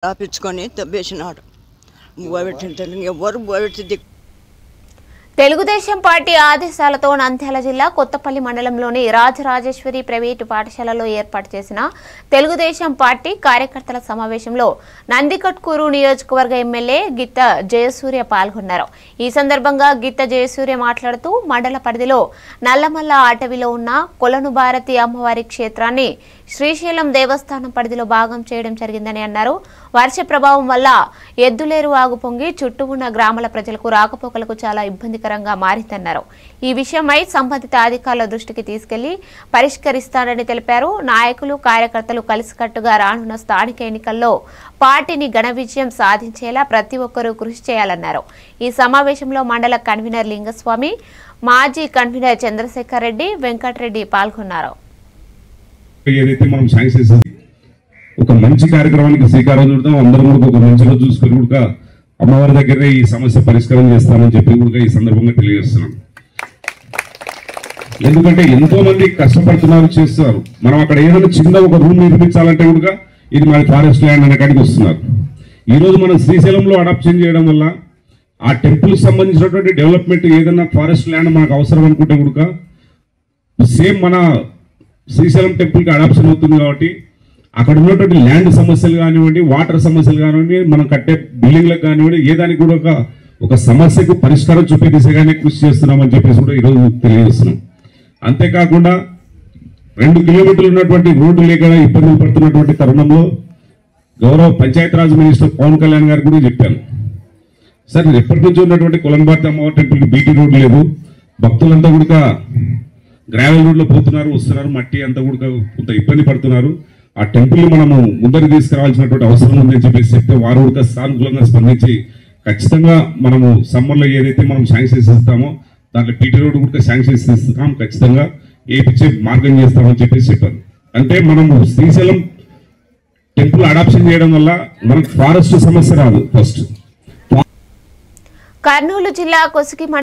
రాపించుకొని తబ్బేసినాడు. ఎవరు తెలుగుదేశం పార్టీ ఆదేశాలతో నంద్యాల జిల్లా కొత్తపల్లి మండలంలోని రాజరాజేశ్వరి ప్రైవేటు పాఠశాలలో ఏర్పాటు చేసిన తెలుగుదేశం పార్టీ కార్యకర్తల సమావేశంలో నందికొట్కూరు నియోజకవర్గ ఎమ్మెల్యే గిత్త జయసూర్య పాల్గొన్నారు. ఈ సందర్భంగా గిత్త జయసూర్య మాట్లాడుతూ మండల పరిధిలో నల్లమల్ల అటవీలో ఉన్న కొలను భారతి అమ్మవారి క్షేత్రాన్ని శ్రీశైలం దేవస్థానం పరిధిలో భాగం చేయడం జరిగిందని అన్నారు. వర్ష ప్రభావం వల్ల ఎద్దులేరు వాగు పొంగి చుట్టూ ఉన్న గ్రామాల ప్రజలకు రాకపోకలకు చాలా ఇబ్బందికరంగా మారిందన్నారు. ఈ విషయమై సంబంధిత అధికారుల దృష్టికి తీసుకెళ్లి పరిష్కరిస్తానని తెలిపారు. నాయకులు కార్యకర్తలు కలిసికట్టుగా రానున్న స్థానిక ఎన్నికల్లో పార్టీని ఘన విజయం సాధించేలా ప్రతి ఒక్కరూ కృషి చేయాలన్నారు. ఈ సమావేశంలో మండల కన్వీనర్ లింగస్వామి, మాజీ కన్వీనర్ చంద్రశేఖర్ రెడ్డి, వెంకటరెడ్డి పాల్గొన్నారు. ఏదైతే మనం సైన్స్ ఒక మంచి కార్యక్రమానికి శ్రీకారం చుడతాం, అందరం కూడా ఒక మంచి రోజు చూసుకొని కూడా అమ్మవారి దగ్గరే ఈ సమస్య పరిష్కారం చేస్తామని చెప్పి కూడా ఈ సందర్భంగా తెలియజేస్తున్నాం. ఎందుకంటే ఎంతో మంది కష్టపడుతున్నారు, చేస్తున్నారు. మనం అక్కడ ఏదైనా చిన్న ఒక రూమ్ నిర్మించాలంటే కూడా ఇది మన ఫారెస్ట్ ల్యాండ్ అనే కాడికి వస్తున్నారు. ఈరోజు మనం శ్రీశైలంలో అడాప్షన్ చేయడం వల్ల ఆ టెంపుల్ సంబంధించినటువంటి డెవలప్మెంట్ ఏదైనా ఫారెస్ట్ ల్యాండ్ మనకు అవసరం అనుకుంటే కూడా సేమ్ మన శ్రీశైలం టెంపుల్కి అడాప్షన్ అవుతుంది. కాబట్టి అక్కడ ఉన్నటువంటి ల్యాండ్ సమస్యలు కానివ్వండి, వాటర్ సమస్యలు కానివ్వండి, మనం కట్టే బిల్డింగ్లకు కానివ్వండి, ఏ దానికి కూడా ఒక సమస్యకు పరిష్కారం చూపే దిశగానే కృషి చేస్తున్నామని చెప్పేసి కూడా ఈరోజు తెలియజేస్తున్నాం. అంతేకాకుండా 2 కిలోమీటర్లు ఉన్నటువంటి రోడ్డు లేక ఇబ్బందులు పడుతున్నటువంటి తరుణంలో గౌరవ పంచాయతీరాజ్ మినిస్టర్ పవన్ కళ్యాణ్ గారు కూడా చెప్పాను, సార్ ఎప్పటి నుంచి ఉన్నటువంటి కొలంబార్తి అమ్మవారి టెంపుల్కి బీటీ రోడ్డు లేదు, భక్తులంతా కూడా గ్రావెల్ రోడ్లో పోతున్నారు, వస్తున్నారు, మట్టి అంతా కూడా కొంత ఇబ్బంది పడుతున్నారు. ఆ టెంపుల్ని మనము ముందరికి తీసుకురావాల్సినటువంటి అవసరం ఉందని చెప్పేసి చెప్తే వారు కూడా సానుకూలంగా స్పందించి ఖచ్చితంగా మనము సమ్మర్లో ఏదైతే మనం శాంక్షన్స్ ఇస్తామో దాంట్లో పీటీ రోడ్డు కూడా శాంక్షన్స్ ఇస్తాం, ఖచ్చితంగా ఏపిచ్చే మార్గం చేస్తామని చెప్పేసి చెప్పారు. అంటే మనము శ్రీశైలం టెంపుల్ అడాప్షన్ చేయడం వల్ల మనకు ఫారెస్ట్ సమస్య రాదు. ఫస్ట్ కర్నూలు జిల్లా కొసుకి